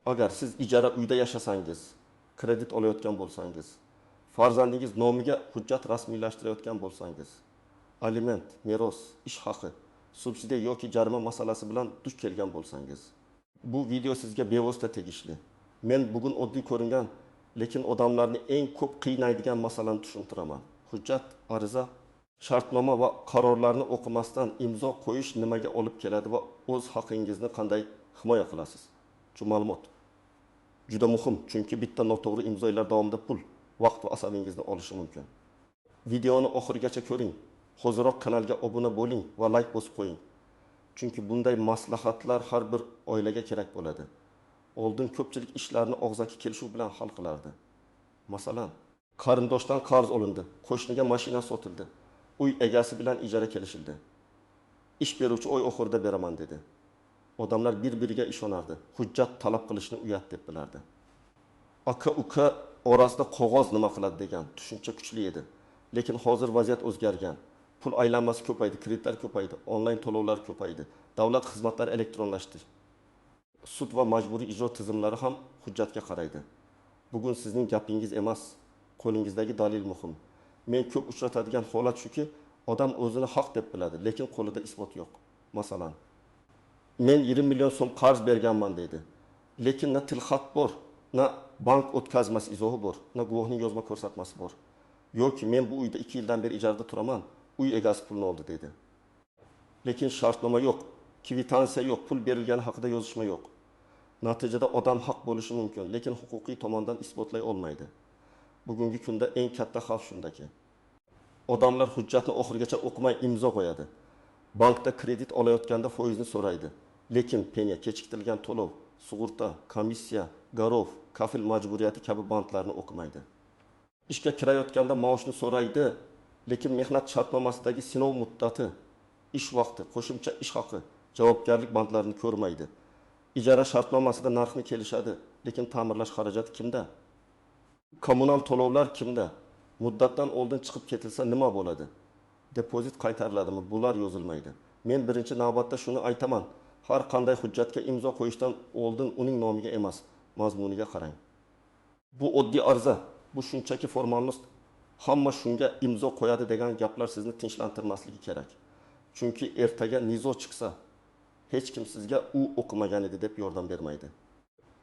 Agar siz ijara uyda yashasangiz, kredit olayotgan bo'lsangiz, farzandingiz nomiga hujjat rasmiylashtirayotgan bo'lsangiz, aliment, meros, ish haqi, subsidiya yoki jarima masalasi bilan duch kelgan bo'lsangiz, bu video sizga bevosita tegishli. Men bugun oddiy ko'ringan, lekin odamlarni eng ko'p qiynaydigan masalani tushuntiraman. Hujjat, ariza, shartnoma va qarorlarni o'qimasdan imzo qo'yish nimaga olib keladi va o'z haqingizni qanday himoya qilasiz? Shu ma'lumot juda muhim, chunki bitta noto'g'ri imzolar davomida pul, vaqt va asabingizni olishi mumkin. Videoni oxirigacha ko'ring. Hoziroq kanalga obuna bo'ling va like bosib qo'ying. Chunki bunday maslahatlar har bir oilaga kerak bo'ladi. Oldin ko'pchilik ishlarni og'zaki kelishuv bilan hal qilardi. Masalan, qarindoshdan qarz olindi, qo'shniga mashina sotildi, uy egasi bilan ijara kelishildi. Ish beruvchi oy oxirida beraman dedi. Odamlar bir-biriga ishonardi. Hujjat talab qilishni uyat deb bilardi. Aka-uka orasida qog'oz nima qiladi degan tushuncha kuchli edi. Lekin hozir vaziyat o'zgargan. Pul aylanmasi ko'paydi, kreditlar ko'paydi, onlayn to'lovlar ko'paydi, davlat xizmatlari elektronlashdi. Sud va majburiy ijro tizimlari ham hujjatga qaraydi. Bugun sizning gapingiz emas, qo'lingizdagi dalil muhim. Men ko'p uchratadigan holat shuki, odam o'zini haq deb biladi, lekin qo'lida isbot yo'q. Masalan, men 20 million so'm qarz berganman deydi. Lekin na tilxat bor, na bank o'tkazmasi izohi bor, na guvohning yozma ko'rsatmasi bor. Yoki men bu uyda 2 yildan beri ijarada turaman, uy egasi pulni oldi deydi. Lekin shartnoma yo'q, kvitansiya yo'q, pul berilgani haqida yozishma yo'q. Natijada odam haq bo'lishi mumkin, lekin huquqiy tomondan isbotlay olmaydi. Bugungi kunda eng katta xavf shundaki, odamlar hujjatni oxirigacha o'qimay imzo qo'yadi. Bankda kredit olayotganda foizni so'raydi, lekin penya, kechiktirilgan to'lov, sug'urta, komissiya, garov, kafil majburiyati kabi bandlarni o'qimaydi. Ishga kirayotganda maoshni so'raydi, lekin mehnat shartnomasidagi sinov muddati, ish vaqti, qo'shimcha ish haqi, javobgarlik bandlarini ko'rmaydi. Ijara shartnomasida narxni kelishadi, lekin ta'mirlash xarajati kimda? Kommunal to'lovlar kimda? Muddatdan oldin chiqib ketilsa nima bo'ladi? Depozit qaytariladimi? Bular yozilmaydi. Men birinchi navbatda shuni aytaman. Har qanday hujjatga imzo qo'yishdan oldin uning nomiga emas, mazmuniga qarang. Bu oddiy ariza, bu shunchaki formalnost. Hamma shunga imzo qo'yadi degan gaplar sizni tinchlantirmasligi kerak. Chunki ertaga nizo chiqsa, hech kim sizga u o'qimagan edi deb yordam bermaydi.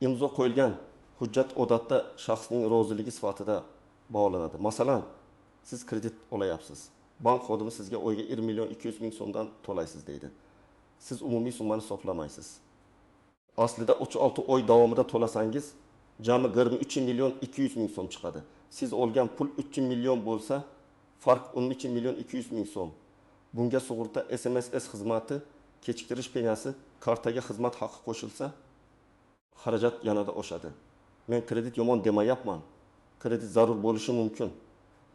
Imzo qo'yilgan hujjat odatda shaxsning roziligi sifatida bog'lanadi. Masalan, siz kredit olayapsiz. Bank xodimi sizga oyga 1 million 200 ming so'mdan to'laysiz deydi. Siz umumiy summani hisoblamaysiz. Aslida 36 oy davomida to'lasangiz, jami 23 million 200 ming so'm chiqadi. Siz olgan pul 3 million bo'lsa, farq 12 million 200 ming so'm. Bunga sug'urta, SMS xizmati, kechiktirish penyasi, kartaga xizmat haqi qo'shilsa, xarajat yanada oshadi. Men kredit yomon demayapman. Kredit zarur bo'lishi mumkin.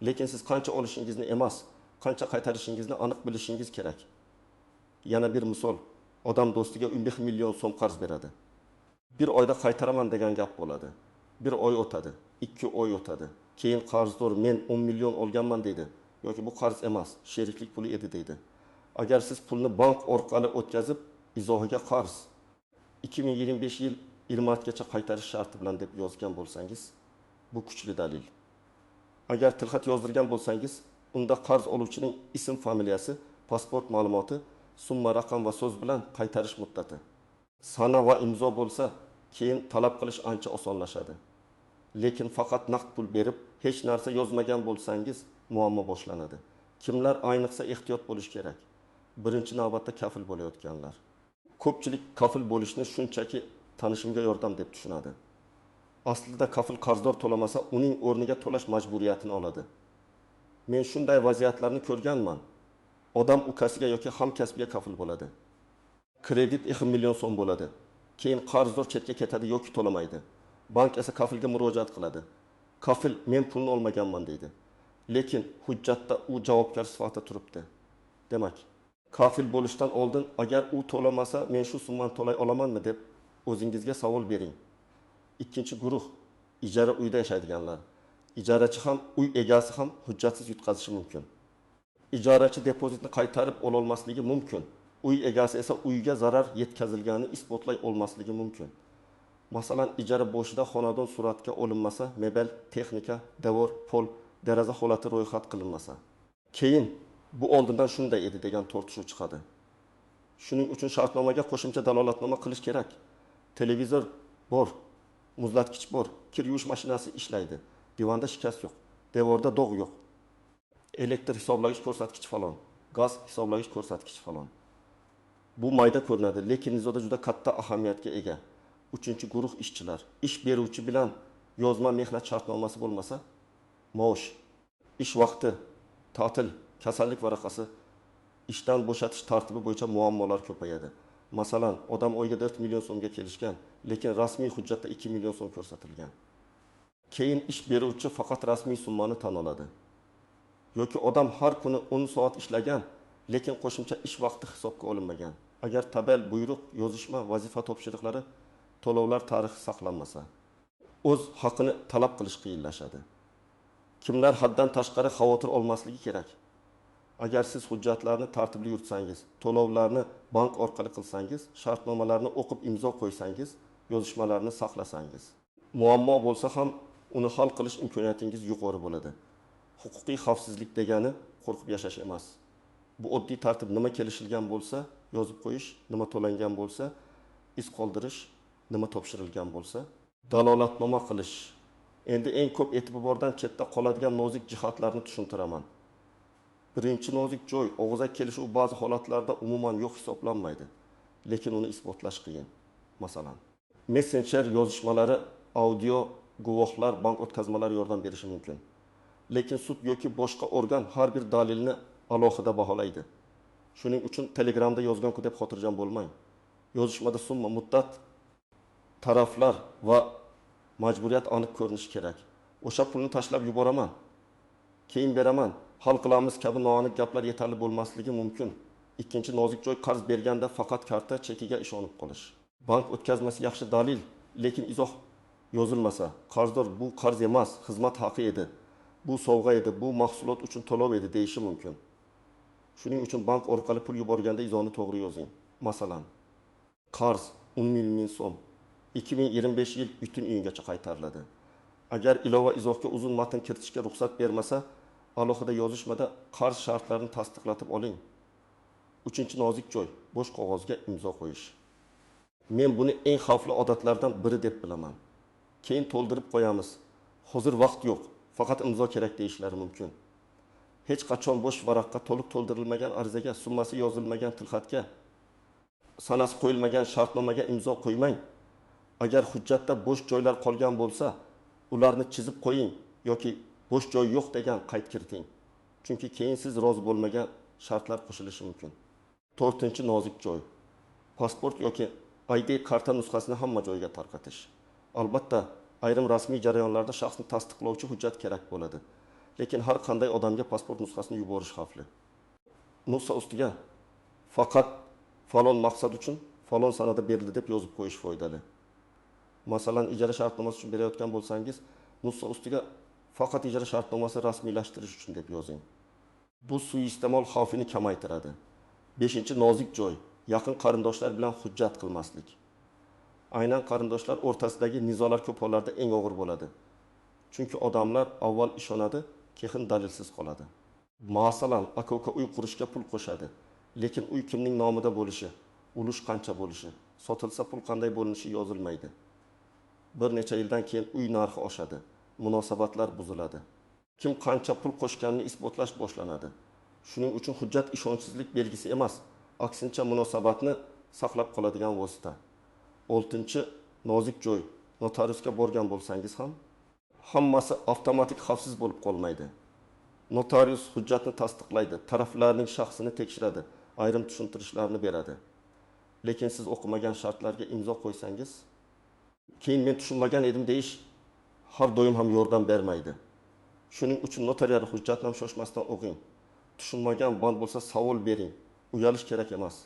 Lekin siz qancha olishingizni emas, qancha qaytarishingizni aniq bilishingiz kerak. Yana bir misol, odam do'stiga 11 million so'm qarz beradi. Bir oyda qaytaraman degan gap bo'ladi. Bir oy o'tadi, 2 oy o'tadi. Keyin qarzdor men 10 million olganman deydi. Yoki bu qarz emas, sheriklik puli edi deydi. Agar siz pulni bank orqali o'tkazib, izohiga qarz 2025 yil 20gacha qaytarish sharti bilan deb yozgan bo'lsangiz, bu kuchli dalil. Agar tilxat yozdirgan bo'lsangiz, unda qarz oluvchining ism, familiyasi, pasport ma'lumoti, summa, raqam va so'z bilan qaytarish muddati, sana va imzo bo'lsa, keyin talab qilish ancha osonlashadi. Lekin faqat naqd pul berib, hech narsa yozmagan bo'lsangiz, muammo boshlanadi. Kimlar ayniqsa ehtiyot bo'lish kerak? Birinchi navbatda kafil bo'layotganlar. Ko'pchilik kafil bo'lishni shunchaki tanishimga yordam deb tushunadi. Aslida kafil qarzdor to'lamasa, uning o'rniga to'lash majburiyatini oladi. Men shunday vaziyatlarni ko'rganman. Odam ukasiga yoki hamkasbiga kafil bo'ladi. Kredit 2 million so'm bo'ladi. Keyin qarzdor chetga ketadi yoki to'lamaydi. Bank esa kafilga murojaat qiladi. Kafil men pulni olmaganman deydi. Lekin hujjatda u javobgar sifatida turibdi. Demak, kafil bo'lishdan oldin agar u to'lamasa, men shu summani to'lay olamanmi deb o'zingizga savol bering. Ikkinchi guruh, ijara uyda yashaydiganlar. Ijarachi ham, uy egasi ham hujjatsiz yutqazishi mumkin. Ijarachi depozitni qaytarib ola olmasligi mumkin. Uy egasi esa uyga zarar yetkazilganini isbotlay olmasligi mumkin. Masalan, ijara boshida xonadon suratga olinmasa, mebel, texnika, devor, pol, deraza holati ro'yxat qilinmasa. Keyin bu oldindan shunday edi degan tortishuv chiqadi. Shuning uchun shartnomaga qo'shimcha dalolatnoma qilish kerak. Televizor bor, muzlatkich bor, kir yuvish mashinasi ishlaydi. Divanda shikast yo'q, devorda dog' yo'q. Elektr hisoblagich ko'rsatkichi falon, gaz hisoblagich ko'rsatkichi falon. Bu mayda ko'rinadi, lekin nizoda juda katta ahamiyatga ega. 3-guruh ishchilar, ish beruvchi bilan yozma mehnat shartnomasi bo'lmasa, maosh, ish vaqti, ta'til, kasallik varaqasi, ishdan bo'shatish tartibi bo'yicha muammolar ko'payadi. Masalan, odam oyga 4 million so'mga kelishgan, lekin rasmiy hujjatda 2 million so'm ko'rsatilgan. Keyin ish beruvchi faqat rasmiy summani tan oladi. Yoki odam har kuni 10 soat ishlagan, lekin qo'shimcha ish vaqti hisobga olinmagan. Agar tabel, buyruq, yozishma, vazifa topshiriqlari, to'lovlar tarixi saqlanmasa, o'z haqini talab qilish qiyinlashadi. Kimlar haddan tashqari xavotir olmasligi kerak? Agar siz hujjatlarni tartibli yuritsangiz, to'lovlarni bank orqali qilsangiz, shartnomalarni o'qib imzo qo'ysangiz, yozishmalarni saqlasangiz, muammo bo'lsa ham uni hal qilish imkoniyatingiz yuqori bo'ladi. Huquqiy xavfsizlik degani qo'rqib yashash emas. Bu oddiy tartib nima kelishilgan bo'lsa, yozib qo'yish, nima to'langan bo'lsa, iz qoldirish, nima topshirilgan bo'lsa, dalolatnoma qilish. Endi eng ko'p e'tibordan chetda qoladigan nozik jihatlarni tushuntiraman. Birinchi nozik joy, og'zak kelishuv ba'zi holatlarda umuman yo'q hisoblanmaydi, lekin uni isbotlash qiyin. Masalan, messenjer yozishmalari, audio, guvohlar, bank o'tkazmalari yordam berishi mumkin. Lekin sud yoki boshqa organ har bir dalilni alohida baholaydi. Shuning uchun Telegramda yozgan-ku deb xotirjam bo'lmang. Yozishmada summa, muddat, taraflar va majburiyat aniq ko'rinishi kerak. O'sha pulni tashlab yuboraman, keyin beraman, hal qilamiz kabi noaniq gaplar yetarli bo'lmasligi mumkin. Ikkinchi nozik joy, qarz berganda faqat karta chekiga ishonib qolish. Bank o'tkazmasi yaxshi dalil, lekin izoh yozilmasa, qarzdor bu qarz emas, xizmat haqi edi, bu sovg'a edi, bu mahsulot uchun to'lov edi deyishi mumkin. Shuning uchun bank orqali pul yuborganda izohni to'g'ri yozing. Masalan, qarz 10 ming so'm 2025 yil butun uyingacha qaytariladi. Agar ilova izohga uzun matn kiritishga ruxsat bermasa, alohida yozishmada qarz shartlarini tasdiqlatib oling. 3-nozik joy, bo'sh qog'ozga imzo qo'yish. Men buni eng xavfli odatlardan biri deb bilaman. Keyin to'ldirib qo'yamiz. Hozir vaqt yo'q, faqat imzo kerak deyishlari mumkin. Hech qachon bo'sh varaqqa to'liq to'ldirilmagan arizaga, summasi yozilmagan tilxatga, sanasi qo'yilmagan shartnomaga imzo qo'ymang. Agar hujjatda bo'sh joylar qolgan bo'lsa, ularni chizib qo'ying yoki bo'sh joy yo'q degan qayd kiriting. Chunki keyin siz rozi bo'lmagan shartlar qo'shilishi mumkin. 4-nozik joy. Pasport yoki ID karta nusxasini hamma joyga tarqatish. Albatta, ayrim rasmiy jarayonlarda shaxsni tasdiqlovchi hujjat kerak bo'ladi. Lekin har qanday odamga pasport nusxasini yuborish xavfli. Nusxa ustiga faqat falon maqsad uchun falon sanada berildi deb yozib qo'yish foydali. Masalan, ijara shartnomasi uchun berayotgan bo'lsangiz, nusxa ustiga faqat ijara shartnomasi rasmiylashtirish uchun deb yozing. Bu suiiste'mol xavfini kamaytiradi. 5-nozik joy, yaqin qarindoshlar bilan hujjat qilmaslik. Aynan qarindoshlar o'rtasidagi nizolar ko'p hollarda eng og'ir bo'ladi. Chunki odamlar avval ishonadi, keyin dalilsiz qoladi. Masalan, aka-uka uy qurishga pul qo'shadi, lekin uy kimning nomida bo'lishi, ulush qancha bo'lishi, sotilsa pul qanday bo'linishi yozilmaydi. Bir necha yildan keyin uy narxi oshadi, munosabatlar buziladi. Kim qancha pul qo'shganini isbotlash boshlanadi. Shuning uchun hujjat ishonchsizlik belgisi emas, aksincha munosabatni saqlab qoladigan vosita. 6-nozik joy, notariusga borgan bo'lsangiz ham, hammasi avtomatik xavfsiz bo'lib qolmaydi. Notarius hujjatni tasdiqlaydi, taraflarning shaxsini tekshiradi, ayrim tushuntirishlarni beradi. Lekin siz o'qimagan shartlarga imzo qo'ysangiz, keyin men tushunmagan edim deyish har doim ham yordam bermaydi. Shuning uchun notarial hujjatni ham shoshmasdan o'qing. Tushunmagan band bo'lsa savol bering. Uyalish kerak emas.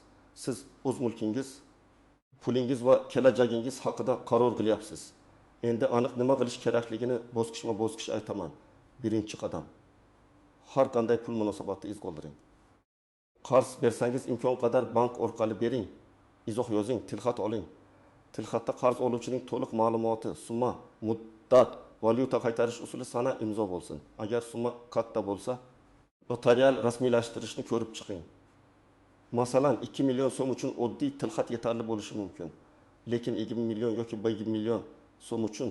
Siz o'z mulkingiz, pulingiz va kelajagingiz haqida qaror qilyapsiz. Endi aniq nima qilish kerakligini bosqichma-bosqich aytaman. Birinchi qadam. Har qanday pul munosabatida iz qoldiring. Qarz bersangiz imkon qadar bank orqali bering. Izoh yozing, tilxat oling. Tilxatda qarz oluvchining to'liq ma'lumoti, summa, muddat, valyuta qaytarish usuli, sana, imzo bo'lsin. Agar summa katta bo'lsa, notarial rasmiylashtirishni ko'rib chiqing. Masalan, 2 million so'm uchun oddiy tilxat yetarli bo'lishi mumkin. Lekin 20 million yoki 20 million so'm uchun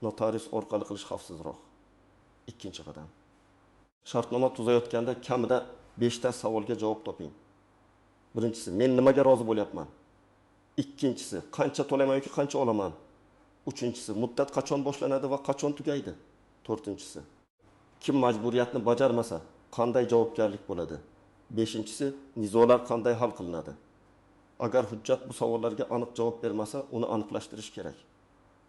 notarius orqali qilish xavfsizroq. Ikkinchi qadam. Shartnoma tuzayotganda kamida 5 ta savolga javob toping. Birinchisi, men nimaga rozi bo'lyapman? Ikkinchisi, qancha to'layman yoki qancha olaman? Uchinchisi, muddat qachon boshlanadi va qachon tugaydi? To'rtinchisi, kim majburiyatni bajarmasa, qanday javobgarlik bo'ladi? Beshinchisi, nizolar qanday hal qilinadi? Agar hujjat bu savollarga aniq javob bermasa, uni aniqlashtirish kerak.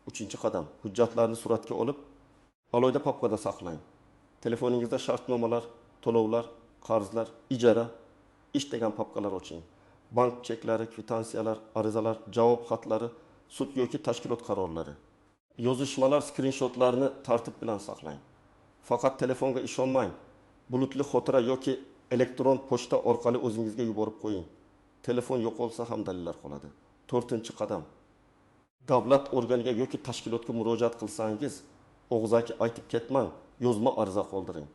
Uchinchi qadam, hujjatlarni suratga olib, alohida papkada saqlang. Telefoningizda shartnomalar, to'lovlar, qarzlar, ijara, ish degan papkalar oching. Bank cheklari, kvitansiyalar, arizalar, javob xatlari, sud yoki tashkilot qarorlari. Yozishmalar, skrinshotlarni tartib bilan saqlang. Faqat telefonga ishonmang. Bulutli xotira yoki elektron pochta orqali o'zingizga yuborib qo'ying. Telefon yo'qolsa ham dalillar qoladi. To'rtinchi qadam. Davlat organiga yoki tashkilotga murojaat qilsangiz, og'zaki aytib ketmang, yozma ariza qoldiring.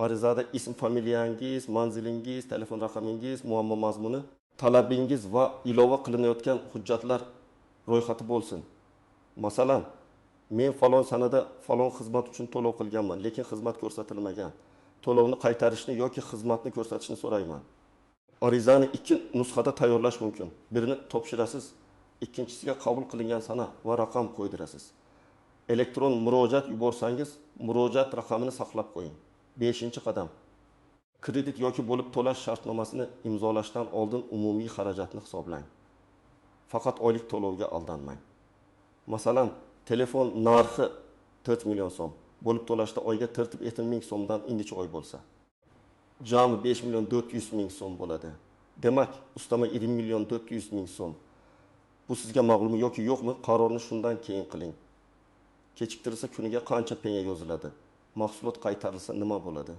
Arizada ism, familiyangiz, manzilingiz, telefon raqamingiz, muammo mazmuni, talabingiz va ilova qilinayotgan hujjatlar ro'yxati bo'lsin. Masalan, men falon sanada falon xizmat uchun to'lov qilganman, lekin xizmat ko'rsatilmagan. To'lovni qaytarishni yoki xizmatni ko'rsatishni so'rayman. Arizani 2 nusxada tayyorlash mumkin. Birini topshirasiz, ikkinchisiga qabul qilingan sana va raqam qo'ydirasiz. Elektron murojaat yuborsangiz, murojaat raqamini saqlab qo'ying. 5-qadam. Kredit yoki bo'lib to'lash shartnomasini imzolashdan oldin umumiy xarajatni hisoblang. Faqat oylik to'lovga aldanmang. Masalan, telefon narxi 4 million so'm. Bo'lib to'lashda oyga 40 ming so'mdan indichi oy bo'lsa, jami 5 million 400 ming so'm bo'ladi. Demak, ustama 20 million 400 ming so'm. Bu sizga ma'lum yoki yo'qmi? Qarorni shundan keyin qiling. Kechiktirilsa kuniga qancha penya yoziladi? Mahsulot qaytarilsa nima bo'ladi?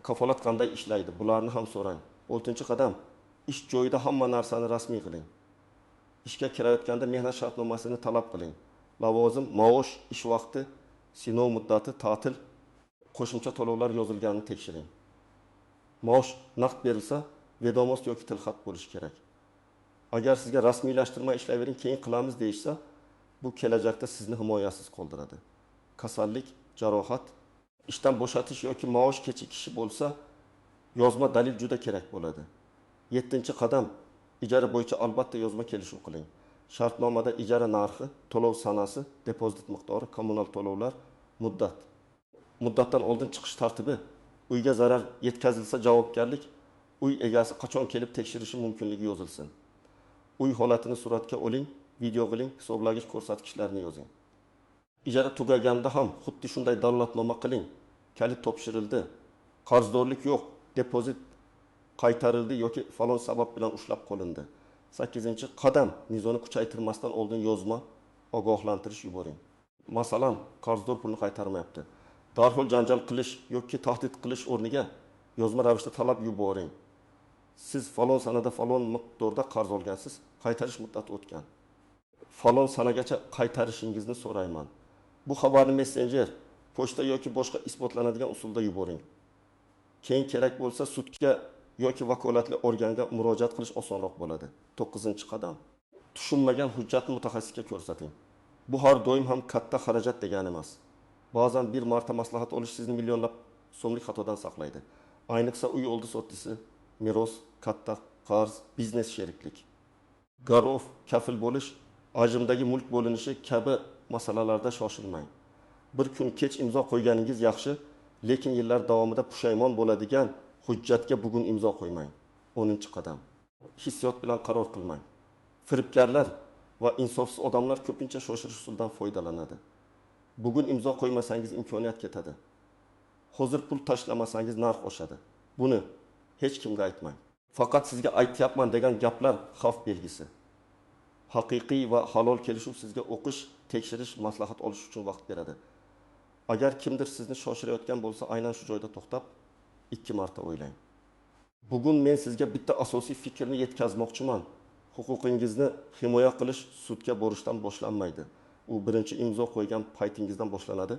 Kafolat qanday ishlaydi? Bularni ham so'rang. 6-qadam. Ish joyida hamma narsani rasmiy qiling. Ishga kirayotganda mehnat shartnomasini talab qiling. Lavozim, maosh, ish vaqti, sinov muddati, ta'til, qo'shimcha to'lovlar yozilganini tekshiring. Maosh naqd berilsa, vedomost yoki tilxat bo'lishi kerak. Agar sizga rasmiylashtirma ishlayvering, keyin qilamiz deyishsa, bu kelajakda sizni himoyasiz qoldiradi. Kasallik, jarohat, ishdan bo'shatish yoki maosh kechikishi bo'lsa, yozma dalil juda kerak bo'ladi. 7-qadam. Ijara bo'yicha albatta yozma kelishuv qiling. Shartnomada ijara narxi, to'lov sanasi, depozit miqdori, kommunal to'lovlar, muddat. Muddatdan oldin chiqish tartibi, uyga zarar yetkazilsa javobgarlik, uy egasi qachon kelib tekshirishi mumkinligi yozilsin. Uy holatini suratga oling, video qiling, hisoblagich ko'rsatkichlarni yozing. Ijara tugaganda ham xuddi shunday dalolatnoma qiling. Kalit topshirildi, qarzdorlik yo'q, depozit qaytarildi yoki falon sabab bilan ushlab qolindi. 8-qadam. Nizoni kuchaytirmasdan oldin yozma ogohlantirish yuboring. Masalan, qarzdor pulni qaytarmayapti. Darhol janjal qilish yoki tahdid qilish o'rniga yozma ravishda talab yuboring. Siz falon sanada falon miqdorda qarz olgansiz, qaytarish muddati o'tgan. Falon sanagacha qaytarishingizni so'rayman. Bu xabarni messenjer, pochta yoki boshqa isbotlanadigan usulda yuboring. Keyin kerak bo'lsa sudga yoki vakolatli organga murojaat qilish osonroq bo'ladi. 9-qadam. Tushunmagan hujjatni mutaxassisga ko'rsating. Bu har doim ham katta xarajat degani emas. Ba'zan bir marta maslahat olish sizni millionlab so'mlik xatodan saqlaydi. Ayniqsa uy oldi sottisi, miros, katta qarz, biznes sheriklik. Garov, kafil bo'lish, ajrimdagi mulk bo'linishi kabi masalalarda shoshilmang. Bir kun kech imzo qo'yganingiz yaxshi, lekin yillar davomida pushaymon bo'ladigan hujjatga bugun imzo qo'ymang. 10-qadam. Hissiyot bilan qaror qilmang. Firibgarlar va insofsiz odamlar ko'pincha shoshirish usuldan foydalanadi. Bugun imzo qo'ymasangiz imkoniyat ketadi. Hozir pul tashlamasangiz narx oshadi. Buni hech kimga aytmang. Faqat sizga aytyapman degan gaplar xavf belgisi. Haqiqiy va halol kelishuv sizga o'qish, tekshirish, maslahat olish uchun vaqt beradi. Agar kimdir sizni shoshirayotgan bo'lsa, aynan shu joyda to'xtab 2 marta o'ylang. Bugun men sizga bitta asosiy fikrni yetkazmoqchiman. Huquqingizni himoya qilish sudga borishdan boshlanmaydi. U birinchi imzo qo'ygan paytingizdan boshlanadi.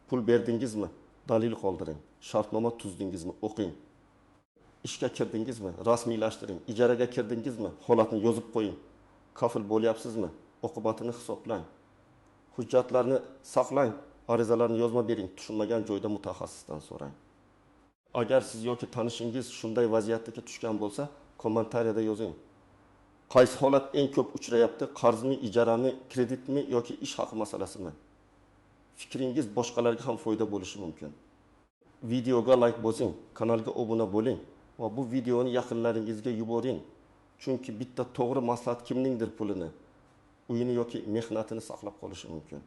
Pul berdingizmi? Dalil qoldiring. Shartnoma tuzdingizmi? O'qing. Ishga kirdingizmi? Rasmiylashtiring. Ijaraga kirdingizmi? Holatni yozib qo'ying. Kafil bo'lyapsizmi? Oqibatini hisoblang. Hujjatlarni saqlang. Arizalarni yozma bering. Tushunmagan joyda mutaxassisdan so'rang. Agar siz yoki tanishingiz shunday vaziyatga tushgan bo'lsa, kommentariyada yozing. Qaysi holat eng ko'p uchrayapti? Qarzmi, ijarami, kreditmi yoki ish haqi masalasimi? Fikringiz boshqalarga ham foyda bo'lishi mumkin. Videoga like bosing, kanalga obuna bo'ling va bu videoni yaqinlaringizga yuboring. Chunki bitta to'g'ri maslahat kimningdir pulini, uyini yoki mehnatini saqlab qolishi mumkin.